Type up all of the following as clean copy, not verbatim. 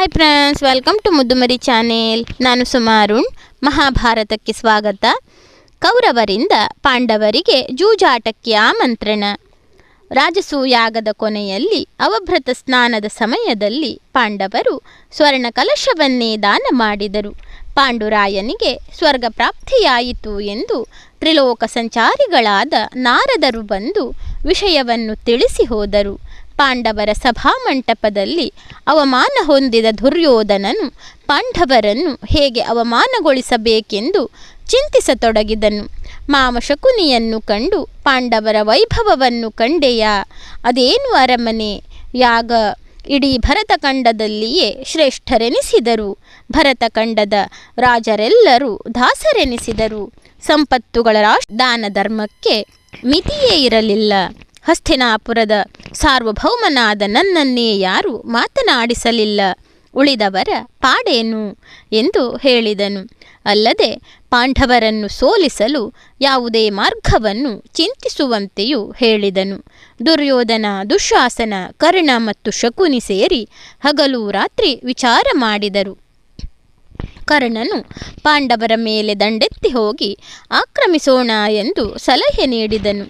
Hi friends, welcome to Muddumari channel. ನಾನು ಸುಮಾರುಣ್. ಮಹಾಭಾರತಕ್ಕೆ ಸ್ವಾಗತ. ಕೌರವರಿಂದ ಪಾಂಡವರಿಗೆ ಜೂಜಾಟಕ್ಕೆ ಆಮಂತ್ರಣ. ರಾಜಸೂಯಾಗದ ಕೊನೆಯಲ್ಲಿ ಅವಭೃತ ಸ್ನಾನದ ಸಮಯದಲ್ಲಿ ಪಾಂಡವರು ಸ್ವರ್ಣ ಕಲಶವನ್ನೇ ದಾನ ಮಾಡಿದರು. ಪಾಂಡುರಾಯನಿಗೆ ಸ್ವರ್ಗ ಪ್ರಾಪ್ತಿಯಾಯಿತು ಎಂದು ತ್ರಿಲೋಕ ಸಂಚಾರಿಗಳಾದ ನಾರದರು ಬಂದು ವಿಷಯವನ್ನು ತಿಳಿಸಿ ಹೋದರು. ಪಾಂಡವರ ಸಭಾಮಂಟಪದಲ್ಲಿ ಅವಮಾನ ಹೊಂದಿದ ದುರ್ಯೋಧನನು ಪಾಂಡವರನ್ನು ಹೇಗೆ ಅವಮಾನಗೊಳಿಸಬೇಕೆಂದು ಚಿಂತಿಸತೊಡಗಿದನು. ಮಾಮ ಶಕುನಿಯನ್ನು ಕಂಡು ಪಾಂಡವರ ವೈಭವವನ್ನು ಕಂಡೆಯಾ? ಅದೇನು ಅರಮನೆ, ಯಾಗ, ಇಡೀ ಭರತಖಂಡದಲ್ಲಿಯೇ ಶ್ರೇಷ್ಠರೆನಿಸಿದರು. ಭರತಖಂಡದ ರಾಜರೆಲ್ಲರೂ ದಾಸರೆನಿಸಿದರು. ಸಂಪತ್ತುಗಳ ದಾನ ಧರ್ಮಕ್ಕೆ ಮಿತಿಯೇ ಇರಲಿಲ್ಲ. ಹಸ್ತಿನಾಪುರದ ಸಾರ್ವಭೌಮನಾದ ನನ್ನನ್ನೇ ಯಾರೂ ಮಾತನಾಡಿಸಲಿಲ್ಲ. ಉಳಿದವರ ಪಾಡೇನು ಎಂದು ಹೇಳಿದನು. ಅಲ್ಲದೆ ಪಾಂಡವರನ್ನು ಸೋಲಿಸಲು ಯಾವುದೇ ಮಾರ್ಗವನ್ನು ಚಿಂತಿಸುವಂತೆಯೂ ಹೇಳಿದನು. ದುರ್ಯೋಧನ, ದುಶ್ಯಾಸನ, ಕರ್ಣ ಮತ್ತು ಶಕುನಿ ಸೇರಿ ಹಗಲು ರಾತ್ರಿ ವಿಚಾರ ಮಾಡಿದರು. ಕರ್ಣನು ಪಾಂಡವರ ಮೇಲೆ ದಂಡೆತ್ತಿ ಹೋಗಿ ಆಕ್ರಮಿಸೋಣ ಎಂದು ಸಲಹೆ ನೀಡಿದನು.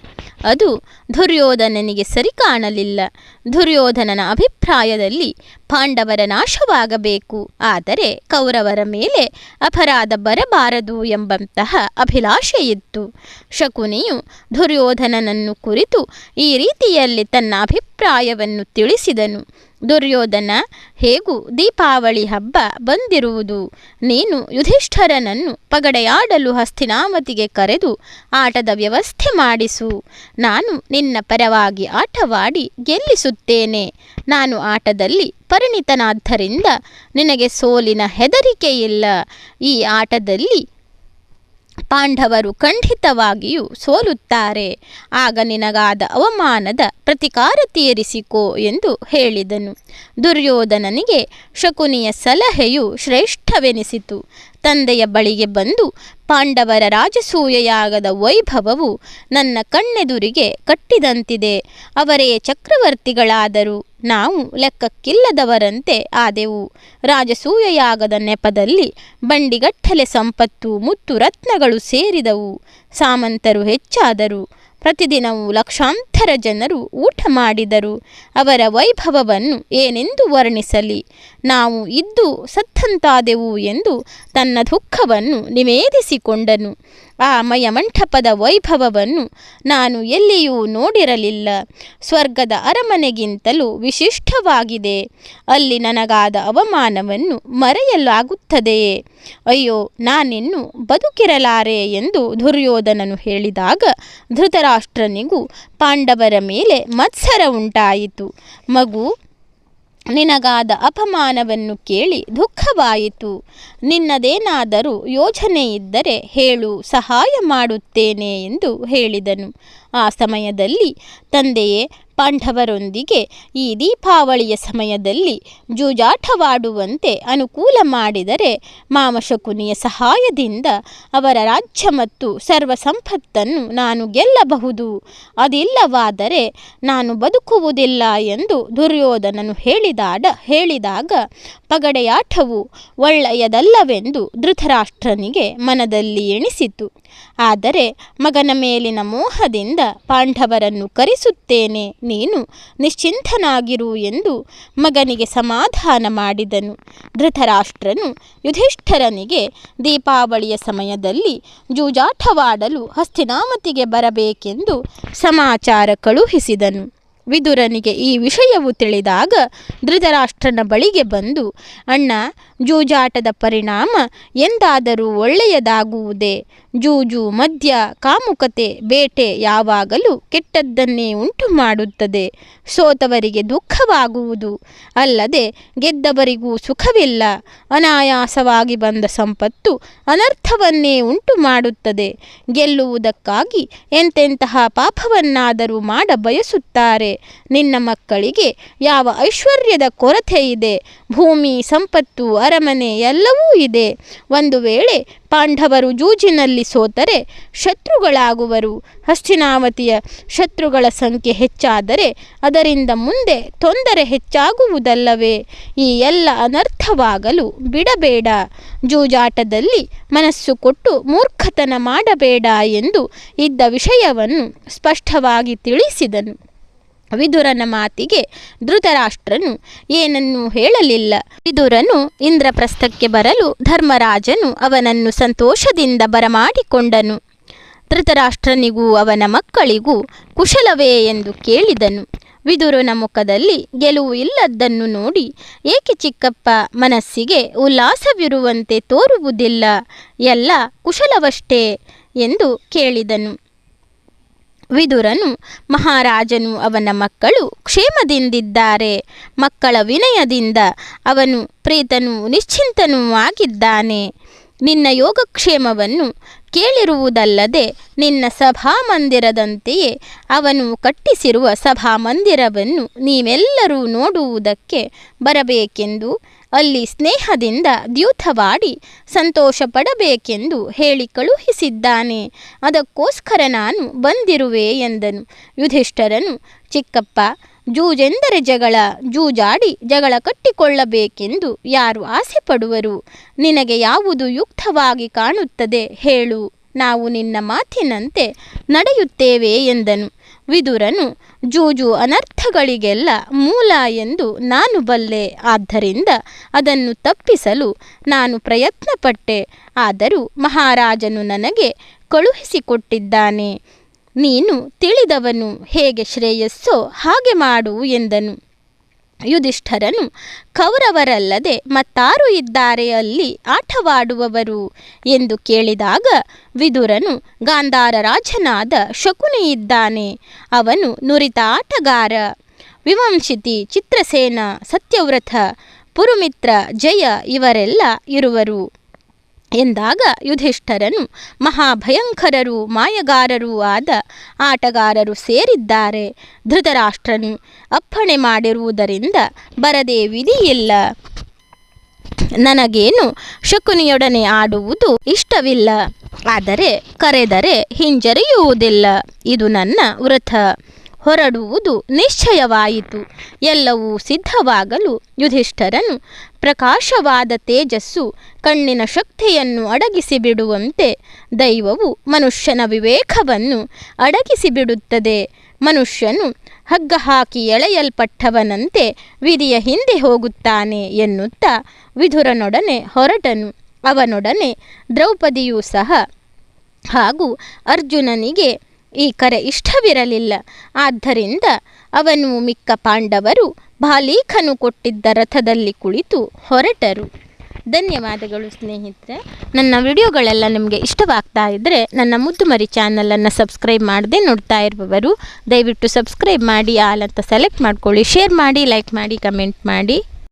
ಅದು ದುರ್ಯೋಧನನಿಗೆ ಸರಿ ಕಾಣಲಿಲ್ಲ. ದುರ್ಯೋಧನನ ಅಭಿಪ್ರಾಯದಲ್ಲಿ ಪಾಂಡವರ ನಾಶವಾಗಬೇಕು, ಆದರೆ ಕೌರವರ ಮೇಲೆ ಅಪರಾಧ ಬರಬಾರದು ಎಂಬಂತಹ ಅಭಿಲಾಷೆಯಿತ್ತು. ಶಕುನಿಯು ದುರ್ಯೋಧನನನ್ನು ಕುರಿತು ಈ ರೀತಿಯಲ್ಲಿ ತನ್ನ ಅಭಿಪ್ರಾಯವನ್ನು ತಿಳಿಸಿದನು. ದುರ್ಯೋಧನ, ಹೇಗೂ ದೀಪಾವಳಿ ಹಬ್ಬ ಬಂದಿರುವುದು. ನೀನು ಯುಧಿಷ್ಠರನನ್ನು ಪಗಡೆಯಾಡಲು ಹಸ್ತಿನಾವತಿಗೆ ಕರೆದು ಆಟದ ವ್ಯವಸ್ಥೆ ಮಾಡಿಸು. ನಾನು ನಿನ್ನ ಪರವಾಗಿ ಆಟವಾಡಿ ಗೆಲ್ಲಿಸುತ್ತೇನೆ. ನಾನು ಆಟದಲ್ಲಿ ಪರಿಣಿತನಾದ್ದರಿಂದ ನಿನಗೆ ಸೋಲಿನ ಹೆದರಿಕೆಯಿಲ್ಲ. ಈ ಆಟದಲ್ಲಿ ಪಾಂಡವರು ಖಂಡಿತವಾಗಿಯೂ ಸೋಲುತ್ತಾರೆ. ಆಗ ನಿನಗಾದ ಅವಮಾನದ ಪ್ರತಿಕಾರ ತೀರಿಸಿಕೋ ಎಂದು ಹೇಳಿದನು. ದುರ್ಯೋಧನನಿಗೆ ಶಕುನಿಯ ಸಲಹೆಯು ಶ್ರೇಷ್ಠವೆನಿಸಿತು. ತಂದೆಯ ಬಳಿಗೆ ಬಂದು ಪಾಂಡವರ ರಾಜಸೂಯಯಾಗದ ವೈಭವವು ನನ್ನ ಕಣ್ಣೆದುರಿಗೆ ಕಟ್ಟಿದಂತಿದೆ. ಅವರೇ ಚಕ್ರವರ್ತಿಗಳಾದರು, ನಾವು ಲೆಕ್ಕಕ್ಕಿಲ್ಲದವರಂತೆ ಆದೆವು. ರಾಜಸೂಯಯಾಗದ ನೆಪದಲ್ಲಿ ಬಂಡಿಗಟ್ಟಲೆ ಸಂಪತ್ತು, ಮುತ್ತು, ರತ್ನಗಳು ಸೇರಿದವು. ಸಾಮಂತರು ಹೆಚ್ಚಾದರು. ಪ್ರತಿದಿನವೂ ಲಕ್ಷಾಂತರ ಜನರು ಊಟ ಮಾಡಿದರು. ಅವರ ವೈಭವವನ್ನು ಏನೆಂದು ವರ್ಣಿಸಲಿ? ನಾವು ಇದ್ದು ಸತ್ತಂತಾದೆವು ಎಂದು ತನ್ನ ದುಃಖವನ್ನು ನಿವೇದಿಸಿಕೊಂಡನು. ಆ ಮಯಮಂಟಪದ ವೈಭವವನ್ನು ನಾನು ಎಲ್ಲಿಯೂ ನೋಡಿರಲಿಲ್ಲ. ಸ್ವರ್ಗದ ಅರಮನೆಗಿಂತಲೂ ವಿಶಿಷ್ಟವಾಗಿದೆ. ಅಲ್ಲಿ ನನಗಾದ ಅವಮಾನವನ್ನು ಮರೆಯಲಾಗುತ್ತದೆಯೇ? ಅಯ್ಯೋ, ನಾನಿನ್ನು ಬದುಕಿರಲಾರೆ ಎಂದು ದುರ್ಯೋಧನನು ಹೇಳಿದಾಗ ಧೃತರಾಷ್ಟ್ರನಿಗೂ ಪಾಂಡವರ ಮೇಲೆ ಮತ್ಸರ ಉಂಟಾಯಿತು. ಮಗು, ನಿನಗಾದ ಅಪಮಾನವನ್ನು ಕೇಳಿ ದುಃಖವಾಯಿತು. ನಿನ್ನದೇನಾದರೂ ಯೋಜನೆ ಇದ್ದರೆ ಹೇಳು, ಸಹಾಯ ಮಾಡುತ್ತೇನೆ ಎಂದು ಹೇಳಿದನು. ಆ ಸಮಯದಲ್ಲಿ ತಂದೆಯೇ, ಪಾಂಡವರೊಂದಿಗೆ ಈ ದೀಪಾವಳಿಯ ಸಮಯದಲ್ಲಿ ಜೂಜಾಟವಾಡುವಂತೆ ಅನುಕೂಲ ಮಾಡಿದರೆ ಮಾಮ ಶಕುನಿಯ ಸಹಾಯದಿಂದ ಅವರ ರಾಜ್ಯ ಮತ್ತು ಸರ್ವ ಸಂಪತ್ತನ್ನು ನಾನು ಗೆಲ್ಲಬಹುದು. ಅದಿಲ್ಲವಾದರೆ ನಾನು ಬದುಕುವುದಿಲ್ಲ ಎಂದು ದುರ್ಯೋಧನನು ಹೇಳಿದಾಗ ಪಗಡೆಯಾಟವು ಒಳ್ಳೆಯದಲ್ಲವೆಂದು ಧೃತರಾಷ್ಟ್ರನಿಗೆ ಮನದಲ್ಲಿ ಎಣಿಸಿತು. ಆದರೆ ಮಗನ ಮೇಲಿನ ಮೋಹದಿಂದ ಪಾಂಡವರನ್ನು ಕರೆಸುತ್ತೇನೆ, ನೀನು ನಿಶ್ಚಿಂತನಾಗಿರು ಎಂದು ಮಗನಿಗೆ ಸಮಾಧಾನ ಮಾಡಿದನು. ಧೃತರಾಷ್ಟ್ರನು ಯುಧಿಷ್ಠರನಿಗೆ ದೀಪಾವಳಿಯ ಸಮಯದಲ್ಲಿ ಜೂಜಾಟವಾಡಲು ಹಸ್ತಿನಾವತಿಗೆ ಬರಬೇಕೆಂದು ಸಮಾಚಾರ ಕಳುಹಿಸಿದನು. ವಿದುರನಿಗೆ ಈ ವಿಷಯವು ತಿಳಿದಾಗ ಧೃತರಾಷ್ಟ್ರನ ಬಳಿಗೆ ಬಂದು, ಅಣ್ಣ, ಜೂಜಾಟದ ಪರಿಣಾಮ ಎಂದಾದರೂ ಒಳ್ಳೆಯದಾಗುವುದೇ? ಜೂಜು, ಮದ್ಯ, ಕಾಮುಕತೆ, ಬೇಟೆ ಯಾವಾಗಲೂ ಕೆಟ್ಟದ್ದನ್ನೇ ಉಂಟು ಮಾಡುತ್ತದೆ. ಸೋತವರಿಗೆ ದುಃಖವಾಗುವುದು ಅಲ್ಲದೆ ಗೆದ್ದವರಿಗೂ ಸುಖವಿಲ್ಲ. ಅನಾಯಾಸವಾಗಿ ಬಂದ ಸಂಪತ್ತು ಅನರ್ಥವನ್ನೇ ಉಂಟು ಮಾಡುತ್ತದೆ. ಗೆಲ್ಲುವುದಕ್ಕಾಗಿ ಎಂತೆಂತಹ ಪಾಪವನ್ನಾದರೂ ಮಾಡ ಬಯಸುತ್ತಾರೆ. ನಿನ್ನ ಮಕ್ಕಳಿಗೆ ಯಾವ ಐಶ್ವರ್ಯದ ಕೊರತೆ ಇದೆ? ಭೂಮಿ, ಸಂಪತ್ತು, ಅರಮನೆ ಎಲ್ಲವೂ ಇದೆ. ಒಂದು ವೇಳೆ ಪಾಂಡವರು ಜೂಜಿನಲ್ಲಿ ಸೋತರೆ ಶತ್ರುಗಳಾಗುವರು. ಹಸ್ತಿನಾವತಿಯ ಶತ್ರುಗಳ ಸಂಖ್ಯೆ ಹೆಚ್ಚಾದರೆ ಅದರಿಂದ ಮುಂದೆ ತೊಂದರೆ ಹೆಚ್ಚಾಗುವುದಲ್ಲವೇ? ಈ ಎಲ್ಲ ಅನರ್ಥವಾಗಲು ಬಿಡಬೇಡ. ಜೂಜಾಟದಲ್ಲಿ ಮನಸ್ಸು ಕೊಟ್ಟು ಮೂರ್ಖತನ ಮಾಡಬೇಡ ಎಂದು ಇದ್ದ ವಿಷಯವನ್ನು ಸ್ಪಷ್ಟವಾಗಿ ತಿಳಿಸಿದನು. ವಿದುರನ ಮಾತಿಗೆ ಧೃತರಾಷ್ಟ್ರನು ಏನನ್ನೂ ಹೇಳಲಿಲ್ಲ. ವಿದುರನು ಇಂದ್ರಪ್ರಸ್ಥಕ್ಕೆ ಬರಲು ಧರ್ಮರಾಜನು ಅವನನ್ನು ಸಂತೋಷದಿಂದ ಬರಮಾಡಿಕೊಂಡನು. ಧೃತರಾಷ್ಟ್ರನಿಗೂ ಅವನ ಮಕ್ಕಳಿಗೂ ಕುಶಲವೇ ಎಂದು ಕೇಳಿದನು. ವಿದುರನ ಮುಖದಲ್ಲಿ ಗೆಲುವು ಇಲ್ಲದ್ದನ್ನು ನೋಡಿ, ಏಕೆ ಚಿಕ್ಕಪ್ಪ ಮನಸ್ಸಿಗೆ ಉಲ್ಲಾಸವಿರುವಂತೆ ತೋರುವುದಿಲ್ಲ? ಎಲ್ಲ ಕುಶಲವಷ್ಟೇ ಎಂದು ಕೇಳಿದನು. ವಿದುರನು, ಮಹಾರಾಜನು ಅವನ ಮಕ್ಕಳು ಕ್ಷೇಮದಿಂದಿದ್ದಾರೆ. ಮಕ್ಕಳ ವಿನಯದಿಂದ ಅವನು ಪ್ರೀತನೂ ನಿಶ್ಚಿಂತನೂ ಆಗಿದ್ದಾನೆ. ನಿನ್ನ ಯೋಗಕ್ಷೇಮವನ್ನು ಕೇಳಿರುವುದಲ್ಲದೆ ನಿನ್ನ ಸಭಾಮಂದಿರದಂತೆಯೇ ಅವನು ಕಟ್ಟಿಸಿರುವ ಸಭಾಮಂದಿರವನ್ನು ನೀವೆಲ್ಲರೂ ನೋಡುವುದಕ್ಕೆ ಬರಬೇಕೆಂದು, ಅಲ್ಲಿ ಸ್ನೇಹದಿಂದ ದ್ಯೂತವಾಡಿ ಸಂತೋಷ ಪಡಬೇಕೆಂದು ಹೇಳಿ ಕಳುಹಿಸಿದ್ದಾನೆ. ಅದಕ್ಕೋಸ್ಕರ ನಾನು ಬಂದಿರುವೆ ಎಂದನು. ಯುಧಿಷ್ಠರನು, ಚಿಕ್ಕಪ್ಪ, ಜೂಜೆಂದರೆ ಜಗಳ. ಜೂಜಾಡಿ ಜಗಳ ಕಟ್ಟಿಕೊಳ್ಳಬೇಕೆಂದು ಯಾರು ಆಸೆ ಪಡುವರು? ನಿನಗೆ ಯಾವುದು ಯುಕ್ತವಾಗಿ ಕಾಣುತ್ತದೆ ಹೇಳು, ನಾವು ನಿನ್ನ ಮಾತಿನಂತೆ ನಡೆಯುತ್ತೇವೆ ಎಂದನು. ವಿದುರನು, ಜೂಜು ಅನರ್ಥಗಳಿಗೆಲ್ಲ ಮೂಲ ಎಂದು ನಾನು ಬಲ್ಲೆ. ಆದ್ದರಿಂದ ಅದನ್ನು ತಪ್ಪಿಸಲು ನಾನು ಪ್ರಯತ್ನಪಟ್ಟೆ. ಆದರೂ ಮಹಾರಾಜನು ನನಗೆ ಕಳುಹಿಸಿಕೊಟ್ಟಿದ್ದಾನೆ. ನೀನು ತಿಳಿದವನು, ಹೇಗೆ ಶ್ರೇಯಸ್ಸೋ ಹಾಗೆ ಮಾಡು ಎಂದನು. ಯುಧಿಷ್ಠರನು, ಕೌರವರಲ್ಲದೆ ಮತ್ತಾರು ಇದ್ದಾರೆ ಅಲ್ಲಿ ಆಟವಾಡುವವರು ಎಂದು ಕೇಳಿದಾಗ, ವಿದುರನು, ಗಾಂಧಾರ ರಾಜನಾದ ಶಕುನಿ ಇದ್ದಾನೆ. ಅವನು ನುರಿತ ಆಟಗಾರ. ವಿವಂಶಿತಿ, ಚಿತ್ರಸೇನ, ಸತ್ಯವ್ರತ, ಪುರುಮಿತ್ರ, ಜಯ ಇವರೆಲ್ಲ ಇರುವರು ಎಂದಾಗ ಯುಧಿಷ್ಠರನು, ಮಹಾಭಯಂಕರರೂ ಮಾಯಗಾರರೂ ಆದ ಆಟಗಾರರು ಸೇರಿದ್ದಾರೆ. ಧೃತರಾಷ್ಟ್ರನು ಅಪ್ಪಣೆ ಮಾಡಿರುವುದರಿಂದ ಬರದೆ ವಿಧಿಯಿಲ್ಲ. ನನಗೇನು ಶಕುನಿಯೊಡನೆ ಆಡುವುದು ಇಷ್ಟವಿಲ್ಲ. ಆದರೆ ಕರೆದರೆ ಹಿಂಜರಿಯುವುದಿಲ್ಲ. ಇದು ನನ್ನ ವ್ರತ. ಹೊರಡುವುದು ನಿಶ್ಚಯವಾಯಿತು. ಎಲ್ಲವೂ ಸಿದ್ಧವಾಗಲು ಯುಧಿಷ್ಠರನು, ಪ್ರಕಾಶವಾದ ತೇಜಸ್ಸು ಕಣ್ಣಿನ ಶಕ್ತಿಯನ್ನು ಅಡಗಿಸಿಬಿಡುವಂತೆ ದೈವವು ಮನುಷ್ಯನ ವಿವೇಕವನ್ನು ಅಡಗಿಸಿಬಿಡುತ್ತದೆ. ಮನುಷ್ಯನು ಹಗ್ಗ ಹಾಕಿ ಎಳೆಯಲ್ಪಟ್ಟವನಂತೆ ವಿಧಿಯ ಹಿಂದೆ ಹೋಗುತ್ತಾನೆ ಎನ್ನುತ್ತಾ ವಿದುರನೊಡನೆ ಹೊರಟನು. ಅವನೊಡನೆ ದ್ರೌಪದಿಯೂ ಸಹ. ಹಾಗೂ ಅರ್ಜುನನಿಗೆ ಈ ಕರೆ ಇಷ್ಟವಿರಲಿಲ್ಲ. ಆದ್ದರಿಂದ ಅವನು ಮಿಕ್ಕ ಪಾಂಡವರು ಬಾಲೀಕನು ಕೊಟ್ಟಿದ್ದ ರಥದಲ್ಲಿ ಕುಳಿತು ಹೊರಟರು. ಧನ್ಯವಾದಗಳು ಸ್ನೇಹಿತರೆ. ನನ್ನ ವಿಡಿಯೋಗಳೆಲ್ಲ ನಿಮಗೆ ಇಷ್ಟವಾಗ್ತಾ ಇದ್ದರೆ ನನ್ನ ಮುದ್ದುಮರಿ ಚಾನಲನ್ನು ಸಬ್ಸ್ಕ್ರೈಬ್ ಮಾಡದೆ ನೋಡ್ತಾ ಇರುವವರು ದಯವಿಟ್ಟು ಸಬ್ಸ್ಕ್ರೈಬ್ ಮಾಡಿ, ಆಲ್ ಅಂತ ಸೆಲೆಕ್ಟ್ ಮಾಡ್ಕೊಳ್ಳಿ. ಶೇರ್ ಮಾಡಿ, ಲೈಕ್ ಮಾಡಿ, ಕಮೆಂಟ್ ಮಾಡಿ.